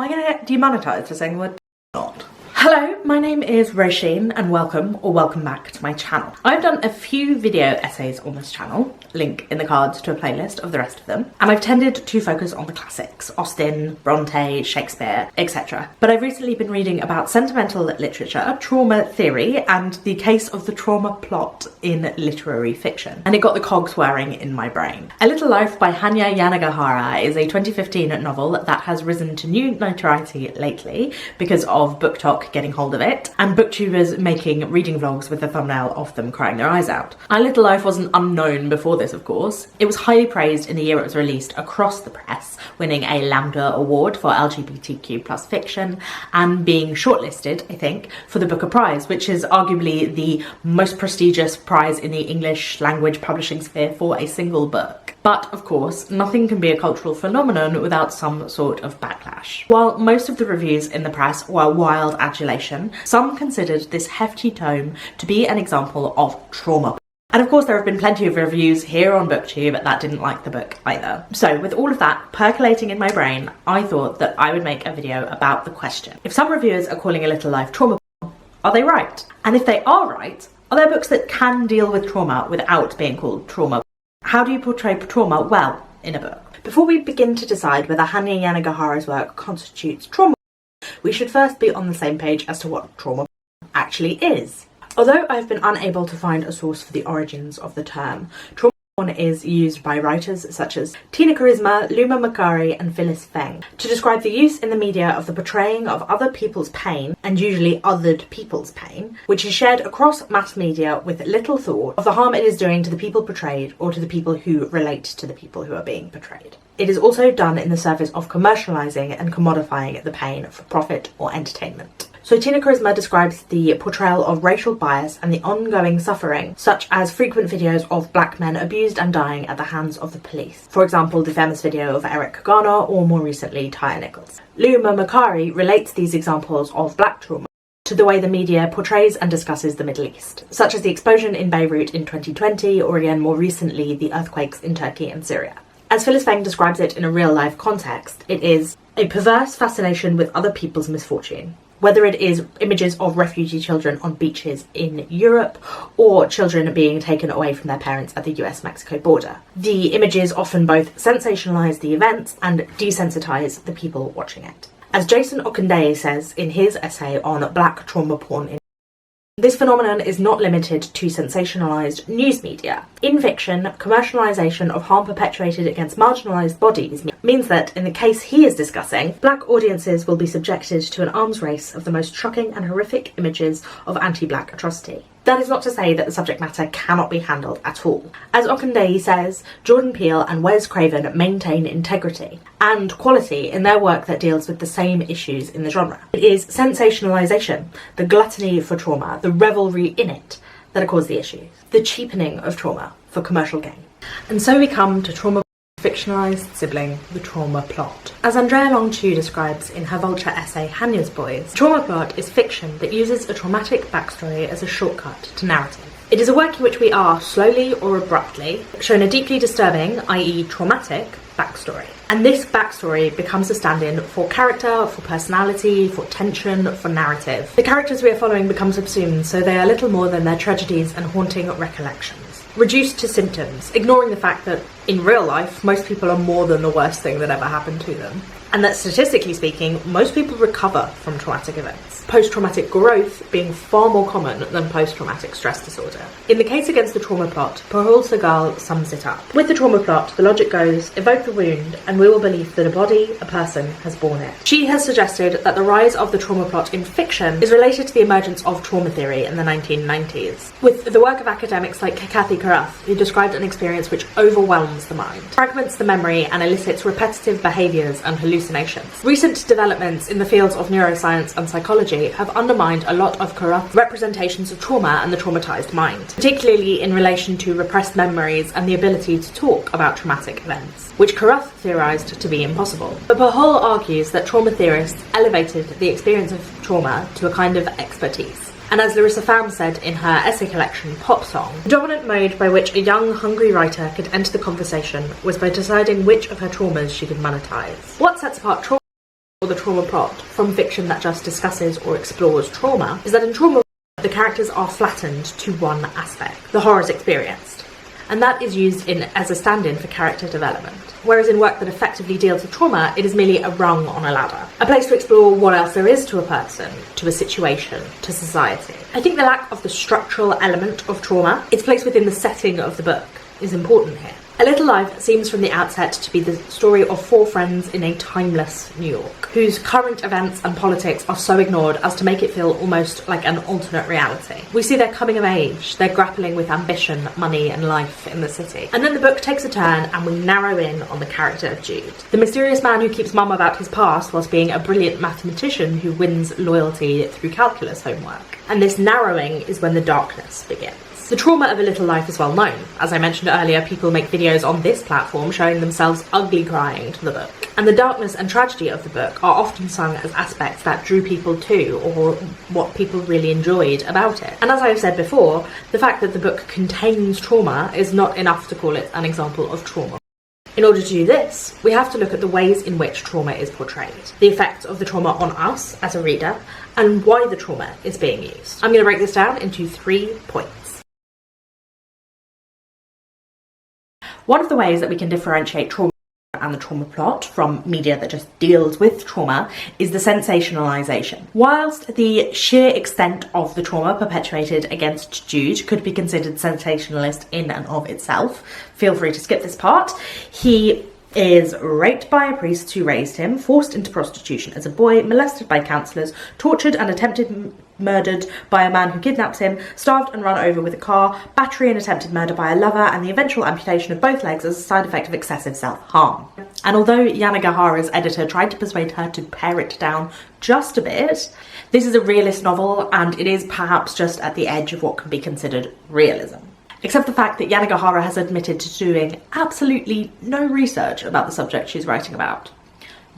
Am I going to get demonetized for saying the word not? Hello, my name is Roisin and welcome back to my channel. I've done a few video essays on this channel, link in the cards to a playlist of the rest of them, and I've tended to focus on the classics, Austen, Bronte, Shakespeare, etc. But I've recently been reading about sentimental literature, trauma theory, and the case of the trauma plot in literary fiction, and it got the cogs whirring in my brain. A Little Life by Hanya Yanagihara is a 2015 novel that has risen to new notoriety lately because of BookTok getting hold of it, and booktubers making reading vlogs with the thumbnail of them crying their eyes out. A Little Life wasn't unknown before this, of course. It was highly praised in the year it was released across the press, winning a Lambda Award for LGBTQ+ fiction, and being shortlisted, I think, for the Booker Prize, which is arguably the most prestigious prize in the English language publishing sphere for a single book. But, of course, nothing can be a cultural phenomenon without some sort of backlash. While most of the reviews in the press were wild adulation, some considered this hefty tome to be an example of trauma. And of course there have been plenty of reviews here on BookTube that didn't like the book either. So with all of that percolating in my brain, I thought that I would make a video about the question. If some reviewers are calling A Little Life trauma, are they right? And if they are right, are there books that can deal with trauma without being called trauma? How do you portray trauma well in a book? Before we begin to decide whether Hanya Yanagihara's work constitutes trauma, we should first be on the same page as to what trauma actually is. Although I've been unable to find a source for the origins of the term, trauma porn is used by writers such as Tina Charisma, Luma Makari and Phyllis Feng to describe the use in the media of the portraying of other people's pain, and usually othered people's pain, which is shared across mass media with little thought of the harm it is doing to the people portrayed or to the people who relate to the people who are being portrayed. It is also done in the service of commercialising and commodifying the pain for profit or entertainment. So Tina Charisma describes the portrayal of racial bias and the ongoing suffering, such as frequent videos of black men abused and dying at the hands of the police. For example, the famous video of Eric Garner, or more recently, Tyre Nichols. Luma Makari relates these examples of black trauma to the way the media portrays and discusses the Middle East, such as the explosion in Beirut in 2020, or again more recently, the earthquakes in Turkey and Syria. As Phyllis Feng describes it in a real-life context, it is a perverse fascination with other people's misfortune. Whether it is images of refugee children on beaches in Europe or children being taken away from their parents at the US-Mexico border. The images often both sensationalise the events and desensitise the people watching it. As Jason Okundaye says in his essay on black trauma porn, this phenomenon is not limited to sensationalised news media. In fiction, commercialisation of harm perpetuated against marginalised bodies means that, in the case he is discussing, black audiences will be subjected to an arms race of the most shocking and horrific images of anti-black atrocity. That is not to say that the subject matter cannot be handled at all. As Okundaye says, Jordan Peele and Wes Craven maintain integrity and quality in their work that deals with the same issues in the genre. It is sensationalisation, the gluttony for trauma, the revelry in it that cause the issues, the cheapening of trauma for commercial gain. And so we come to trauma fictionalised sibling, the trauma plot. As Andrea Long-Chu describes in her Vulture essay Hanya's Boys, trauma plot is fiction that uses a traumatic backstory as a shortcut to narrative. It is a work in which we are, slowly or abruptly, shown a deeply disturbing, i.e. traumatic, backstory. And this backstory becomes a stand-in for character, for personality, for tension, for narrative. The characters we are following become subsumed, so they are little more than their tragedies and haunting recollections. Reduced to symptoms, ignoring the fact that in real life, most people are more than the worst thing that ever happened to them. And that statistically speaking, most people recover from traumatic events. Post-traumatic growth being far more common than post-traumatic stress disorder. In the case against the trauma plot, Pahul Sagal sums it up. With the trauma plot, the logic goes, evoke the wound, and we will believe that a body, a person, has borne it. She has suggested that the rise of the trauma plot in fiction is related to the emergence of trauma theory in the 1990s, with the work of academics like Kathy Karath, who described an experience which overwhelms the mind, fragments the memory, and elicits repetitive behaviours and hallucinations. Recent developments in the fields of neuroscience and psychology have undermined a lot of corrupt representations of trauma and the traumatized mind, particularly in relation to repressed memories and the ability to talk about traumatic events, which Karath theorized to be impossible. But Pahul argues that trauma theorists elevated the experience of trauma to a kind of expertise. And as Larissa Pham said in her essay collection Pop Song, the dominant mode by which a young, hungry writer could enter the conversation was by deciding which of her traumas she could monetize. What sets apart trauma or the trauma plot from fiction that just discusses or explores trauma is that in trauma, the characters are flattened to one aspect, the horrors experienced, and that is used as a stand-in for character development. Whereas in work that effectively deals with trauma, it is merely a rung on a ladder, a place to explore what else there is to a person, to a situation, to society. I think the lack of the structural element of trauma, its place within the setting of the book, is important here. A Little Life seems from the outset to be the story of 4 friends in a timeless New York, whose current events and politics are so ignored as to make it feel almost like an alternate reality. We see their coming of age, their grappling with ambition, money and life in the city. And then the book takes a turn and we narrow in on the character of Jude, the mysterious man who keeps mum about his past whilst being a brilliant mathematician who wins loyalty through calculus homework. And this narrowing is when the darkness begins. The trauma of A Little Life is well known. As I mentioned earlier, people make videos on this platform showing themselves ugly crying to the book. And the darkness and tragedy of the book are often sung as aspects that drew people to, or what people really enjoyed about it. And as I have said before, the fact that the book contains trauma is not enough to call it an example of trauma. In order to do this, we have to look at the ways in which trauma is portrayed, the effects of the trauma on us as a reader, and why the trauma is being used. I'm going to break this down into 3 points. One of the ways that we can differentiate trauma and the trauma plot from media that just deals with trauma is the sensationalisation. Whilst the sheer extent of the trauma perpetuated against Jude could be considered sensationalist in and of itself, feel free to skip this part. He is raped by a priest who raised him, forced into prostitution as a boy, molested by counsellors, tortured and attempted murdered by a man who kidnaps him, starved and run over with a car, battery and attempted murder by a lover, and the eventual amputation of both legs as a side effect of excessive self-harm. And although Yanagihara's editor tried to persuade her to pare it down just a bit, this is a realist novel and it is perhaps just at the edge of what can be considered realism. Except the fact that Yanagihara has admitted to doing absolutely no research about the subject she's writing about.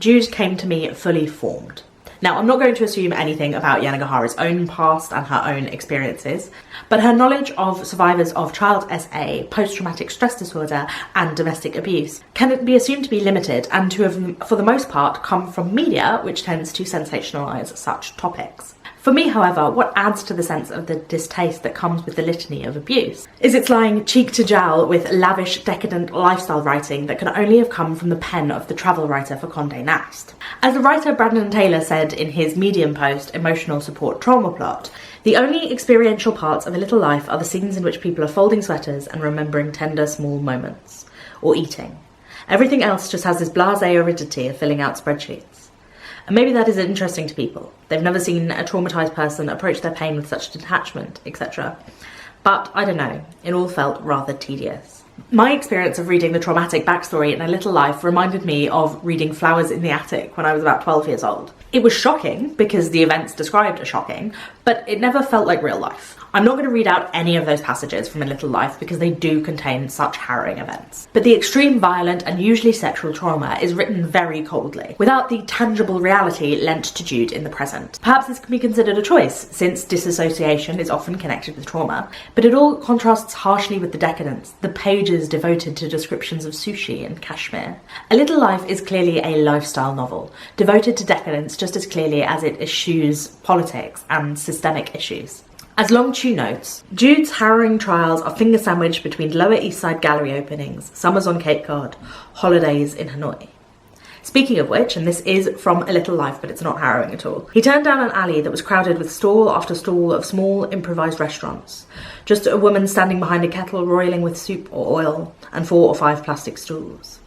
Jude came to me fully formed. Now, I'm not going to assume anything about Yanagihara's own past and her own experiences, but her knowledge of survivors of child SA, post-traumatic stress disorder and domestic abuse can be assumed to be limited and to have, for the most part, come from media which tends to sensationalise such topics. For me, however, what adds to the sense of the distaste that comes with the litany of abuse is its lying cheek to jowl with lavish, decadent lifestyle writing that can only have come from the pen of the travel writer for Condé Nast. As the writer Brandon Taylor said in his Medium post, Emotional Support Trauma Plot, the only experiential parts of A Little Life are the scenes in which people are folding sweaters and remembering tender, small moments, or eating. Everything else just has this blasé aridity of filling out spreadsheets. And maybe that is interesting to people. They've never seen a traumatised person approach their pain with such detachment, etc. But I don't know, it all felt rather tedious. My experience of reading the traumatic backstory in A Little Life reminded me of reading Flowers in the Attic when I was about 12 years old. It was shocking because the events described are shocking, but it never felt like real life. I'm not going to read out any of those passages from A Little Life because they do contain such harrowing events. But the extreme violent and usually sexual trauma is written very coldly, without the tangible reality lent to Jude in the present. Perhaps this can be considered a choice, since disassociation is often connected with trauma, but it all contrasts harshly with the decadence, the pages devoted to descriptions of sushi and cashmere. A Little Life is clearly a lifestyle novel, devoted to decadence just as clearly as it eschews politics and systemic issues. As Longchu notes, Jude's harrowing trials are finger-sandwiched between Lower East Side gallery openings, summers on Cape Cod, holidays in Hanoi. Speaking of which, and this is from A Little Life, but it's not harrowing at all, he turned down an alley that was crowded with stall after stall of small, improvised restaurants. Just a woman standing behind a kettle roiling with soup or oil, and 4 or 5 plastic stools.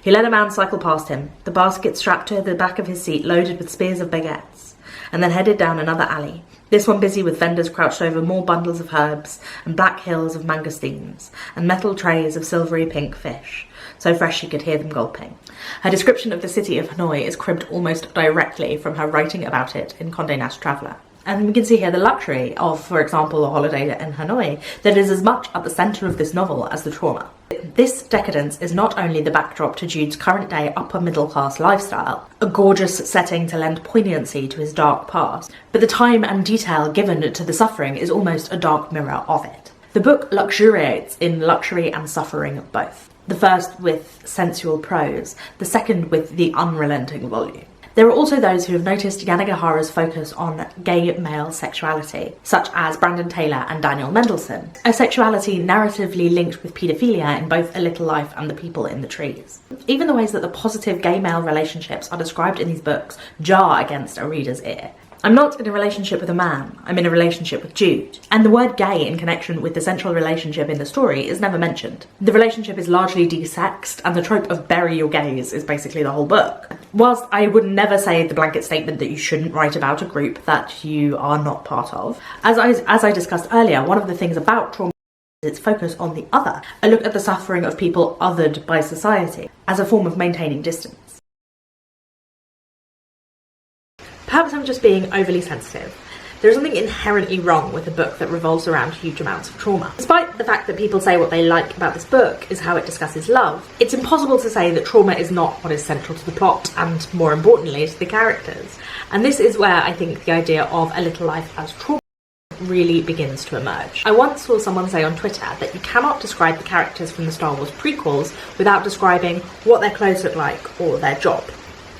He let a man cycle past him, the basket strapped to the back of his seat loaded with spears of baguettes, and then headed down another alley, this one busy with vendors crouched over more bundles of herbs and black hills of mangosteens and metal trays of silvery pink fish, so fresh she could hear them gulping. Her description of the city of Hanoi is cribbed almost directly from her writing about it in Condé Nast Traveller. And we can see here the luxury of, for example, a holiday in Hanoi that is as much at the centre of this novel as the trauma. This decadence is not only the backdrop to Jude's current-day upper-middle-class lifestyle, a gorgeous setting to lend poignancy to his dark past, but the time and detail given to the suffering is almost a dark mirror of it. The book luxuriates in luxury and suffering both. The first with sensual prose, the second with the unrelenting volume. There are also those who have noticed Yanagihara's focus on gay male sexuality, such as Brandon Taylor and Daniel Mendelsohn, a sexuality narratively linked with paedophilia in both A Little Life and The People in the Trees. Even the ways that the positive gay male relationships are described in these books jar against a reader's ear. I'm not in a relationship with a man, I'm in a relationship with Jude. And the word gay in connection with the central relationship in the story is never mentioned. The relationship is largely desexed, and the trope of bury your gays is basically the whole book. Whilst I would never say the blanket statement that you shouldn't write about a group that you are not part of, as I discussed earlier, one of the things about trauma is its focus on the other, a look at the suffering of people othered by society, as a form of maintaining distance. Perhaps I'm just being overly sensitive. There's something inherently wrong with a book that revolves around huge amounts of trauma. Despite the fact that people say what they like about this book is how it discusses love, it's impossible to say that trauma is not what is central to the plot and, more importantly, to the characters. And this is where I think the idea of A Little Life as trauma really begins to emerge. I once saw someone say on Twitter that you cannot describe the characters from the Star Wars prequels without describing what their clothes look like or their job.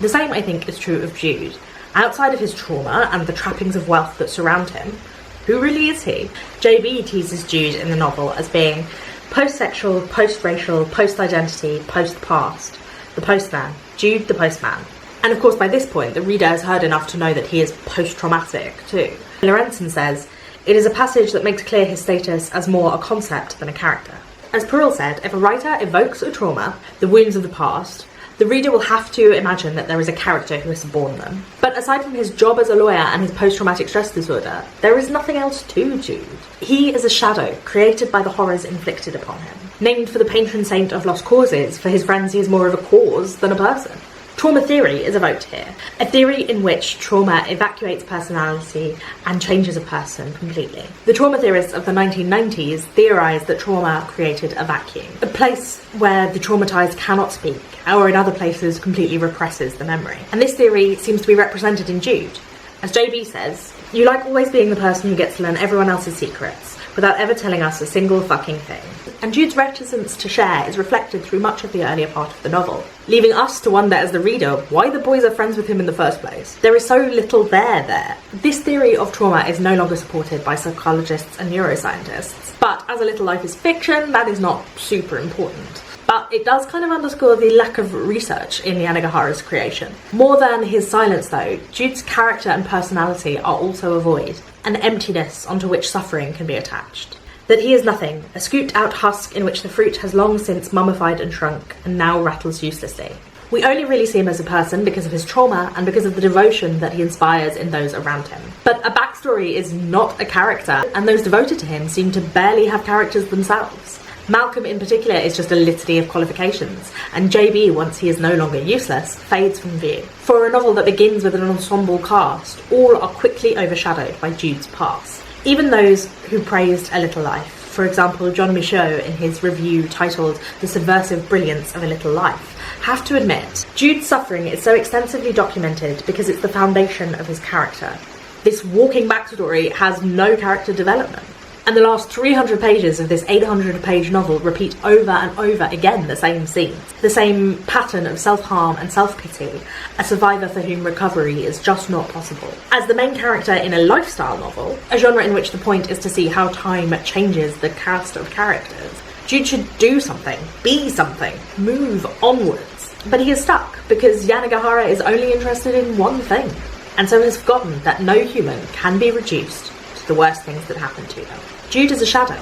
The same, I think, is true of Jude. Outside of his trauma and the trappings of wealth that surround him, who really is he? JB teases Jude in the novel as being post-sexual, post-racial, post-identity, post-past. The postman. Jude the postman. And of course by this point the reader has heard enough to know that he is post-traumatic too. Lorenzen says, "It is a passage that makes clear his status as more a concept than a character." As Perrault said, if a writer evokes a trauma, the wounds of the past, the reader will have to imagine that there is a character who has borne them. But aside from his job as a lawyer and his post-traumatic stress disorder, there is nothing else to Jude. He is a shadow created by the horrors inflicted upon him. Named for the patron saint of lost causes, for his friends he is more of a cause than a person. Trauma theory is evoked here, a theory in which trauma evacuates personality and changes a person completely. The trauma theorists of the 1990s theorised that trauma created a vacuum, a place where the traumatised cannot speak, or in other places completely represses the memory. And this theory seems to be represented in Jude. As JB says, "You like always being the person who gets to learn everyone else's secrets, without ever telling us a single fucking thing." And Jude's reticence to share is reflected through much of the earlier part of the novel, leaving us to wonder as the reader why the boys are friends with him in the first place. There is so little there. This theory of trauma is no longer supported by psychologists and neuroscientists, but as A Little Life is fiction, that is not super important. But it does kind of underscore the lack of research in Yanagihara's creation. More than his silence though, Jude's character and personality are also a void, an emptiness onto which suffering can be attached. That he is nothing, a scooped out husk in which the fruit has long since mummified and shrunk, and now rattles uselessly. We only really see him as a person because of his trauma and because of the devotion that he inspires in those around him. But a backstory is not a character, and those devoted to him seem to barely have characters themselves. Malcolm in particular is just a litany of qualifications, and JB, once he is no longer useless, fades from view. For a novel that begins with an ensemble cast, all are quickly overshadowed by Jude's past. Even those who praised A Little Life, for example John Michaud in his review titled The Subversive Brilliance of A Little Life, have to admit, Jude's suffering is so extensively documented because it's the foundation of his character. This walking backstory has no character development. And the last 300 pages of this 800-page novel repeat over and over again the same scenes, the same pattern of self-harm and self-pity, a survivor for whom recovery is just not possible. As the main character in a lifestyle novel, a genre in which the point is to see how time changes the cast of characters, Jude should do something, be something, move onwards. But he is stuck because Yanagihara is only interested in one thing, and so has forgotten that no human can be reduced to the worst things that happen to them. Jude is a shadow.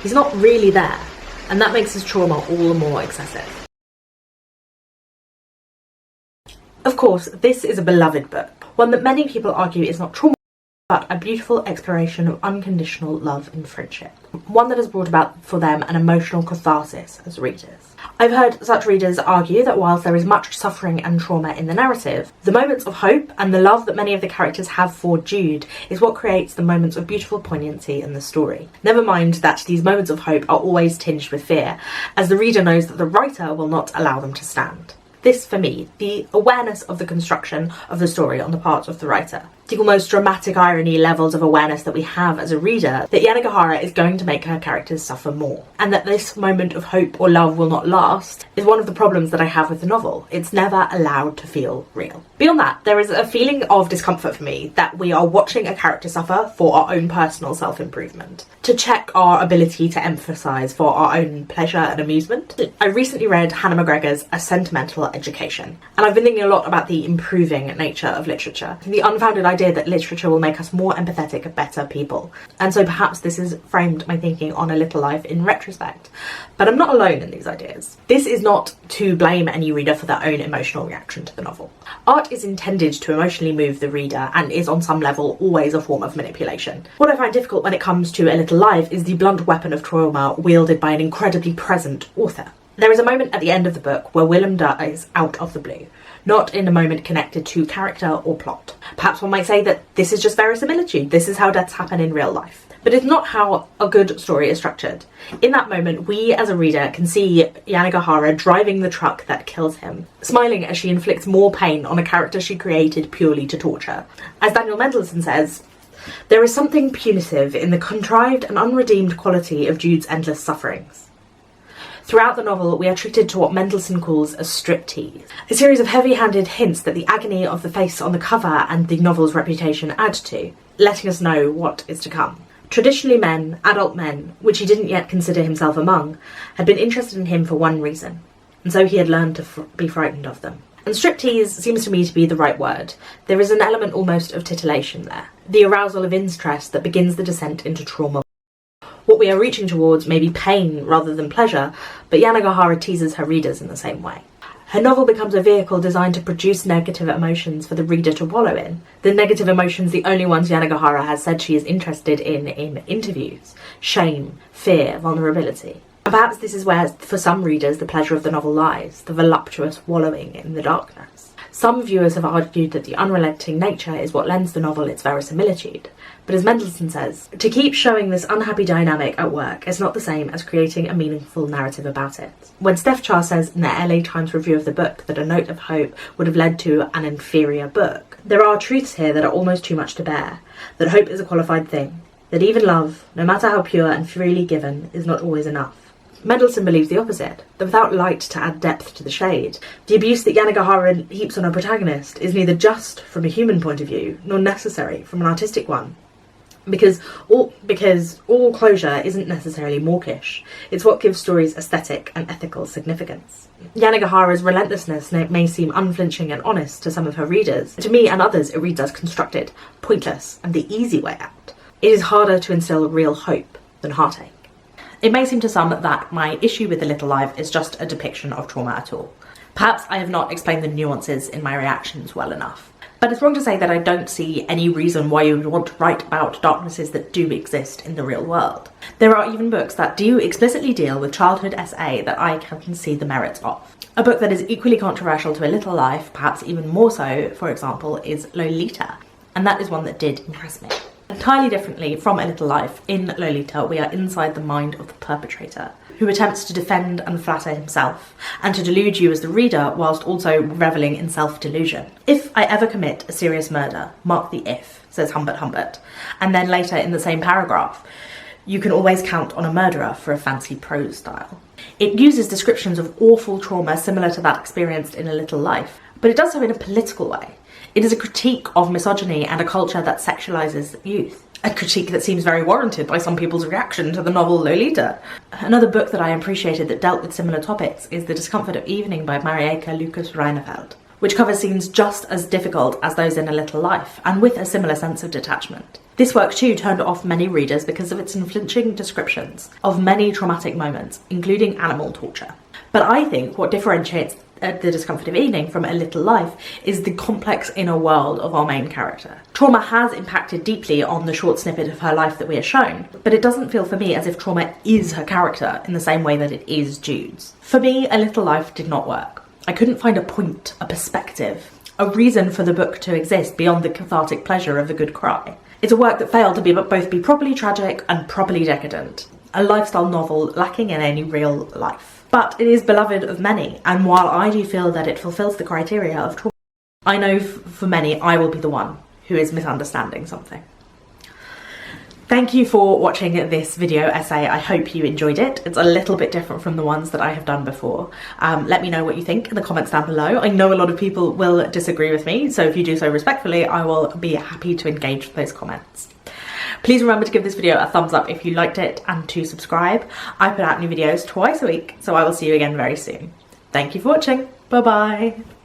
He's not really there, and that makes his trauma all the more excessive. Of course, this is a beloved book, one that many people argue is not trauma, but a beautiful exploration of unconditional love and friendship. One that has brought about for them an emotional catharsis as readers. I've heard such readers argue that whilst there is much suffering and trauma in the narrative, the moments of hope and the love that many of the characters have for Jude is what creates the moments of beautiful poignancy in the story. Never mind that these moments of hope are always tinged with fear, as the reader knows that the writer will not allow them to stand. This, for me, the awareness of the construction of the story on the part of the writer. The almost dramatic irony levels of awareness that we have as a reader that Yanagihara is going to make her characters suffer more, and that this moment of hope or love will not last is one of the problems that I have with the novel. It's never allowed to feel real. Beyond that, there is a feeling of discomfort for me that we are watching a character suffer for our own personal self-improvement, to check our ability to emphasise for our own pleasure and amusement. I recently read Hannah McGregor's A Sentimental Education, and I've been thinking a lot about the improving nature of literature, the unfounded idea that literature will make us more empathetic, better people. And so perhaps this has framed my thinking on A Little Life in retrospect. But I'm not alone in these ideas. This is not to blame any reader for their own emotional reaction to the novel. Art is intended to emotionally move the reader and is on some level always a form of manipulation. What I find difficult when it comes to A Little Life is the blunt weapon of trauma wielded by an incredibly present author. There is a moment at the end of the book where Willem dies out of the blue, not in a moment connected to character or plot. Perhaps one might say that this is just verisimilitude, this is how deaths happen in real life. But it's not how a good story is structured. In that moment, we as a reader can see Yanagihara driving the truck that kills him, smiling as she inflicts more pain on a character she created purely to torture. As Daniel Mendelsohn says, there is something punitive in the contrived and unredeemed quality of Jude's endless sufferings. Throughout the novel, we are treated to what Mendelsohn calls a striptease, a series of heavy-handed hints that the agony of the face on the cover and the novel's reputation add to, letting us know what is to come. Traditionally men, adult men, which he didn't yet consider himself among, had been interested in him for one reason, and so he had learned to be frightened of them. And striptease seems to me to be the right word. There is an element almost of titillation there, the arousal of interest that begins the descent into trauma. What we are reaching towards may be pain rather than pleasure, but Yanagihara teases her readers in the same way. Her novel becomes a vehicle designed to produce negative emotions for the reader to wallow in. The negative emotions, the only ones Yanagihara has said she is interested in interviews. Shame, fear, vulnerability. And perhaps this is where, for some readers, the pleasure of the novel lies, the voluptuous wallowing in the darkness. Some viewers have argued that the unrelenting nature is what lends the novel its verisimilitude. But as Mendelsohn says, to keep showing this unhappy dynamic at work is not the same as creating a meaningful narrative about it. When Steph Char says in the LA Times review of the book that a note of hope would have led to an inferior book, there are truths here that are almost too much to bear, that hope is a qualified thing, that even love, no matter how pure and freely given, is not always enough. Mendelsohn believes the opposite, that without light to add depth to the shade, the abuse that Yanagihara heaps on her protagonist is neither just from a human point of view, nor necessary from an artistic one. Because all closure isn't necessarily mawkish. It's what gives stories aesthetic and ethical significance. Yanagihara's relentlessness may seem unflinching and honest to some of her readers. To me and others, it reads as constructed, pointless, and the easy way out. It is harder to instill real hope than heartache. It may seem to some that my issue with A Little Life is just a depiction of trauma at all. Perhaps I have not explained the nuances in my reactions well enough. But it's wrong to say that I don't see any reason why you would want to write about darknesses that do exist in the real world. There are even books that do explicitly deal with childhood SA that I can see the merits of. A book that is equally controversial to A Little Life, perhaps even more so, for example, is Lolita, and that is one that did impress me. Entirely differently from A Little Life, in Lolita we are inside the mind of the perpetrator, who attempts to defend and flatter himself, and to delude you as the reader whilst also revelling in self-delusion. If I ever commit a serious murder, mark the if, says Humbert Humbert, and then later in the same paragraph, you can always count on a murderer for a fancy prose style. It uses descriptions of awful trauma similar to that experienced in A Little Life, but it does so in a political way. It is a critique of misogyny and a culture that sexualises youth. A critique that seems very warranted by some people's reaction to the novel Lolita. Another book that I appreciated that dealt with similar topics is The Discomfort of Evening by Marieke Lucas Reineveld, which covers scenes just as difficult as those in A Little Life, and with a similar sense of detachment. This work too turned off many readers because of its unflinching descriptions of many traumatic moments, including animal torture. But I think what differentiates The Discomfort of Evening from A Little Life is the complex inner world of our main character. Trauma has impacted deeply on the short snippet of her life that we are shown, but it doesn't feel for me as if trauma is her character in the same way that it is Jude's. For me, A Little Life did not work. I couldn't find a point, a perspective, a reason for the book to exist beyond the cathartic pleasure of a good cry. It's a work that failed to both be properly tragic and properly decadent. a lifestyle novel lacking in any real life. But it is beloved of many, and while I do feel that it fulfills the criteria of trauma, I know for many I will be the one who is misunderstanding something. Thank you for watching this video essay. I hope you enjoyed it. It's a little bit different from the ones that I have done before. Let me know what you think in the comments down below. I know a lot of people will disagree with me, so if you do so respectfully, I will be happy to engage with those comments. Please remember to give this video a thumbs up if you liked it and to subscribe. I put out new videos twice a week, so I will see you again very soon. Thank you for watching. Bye bye.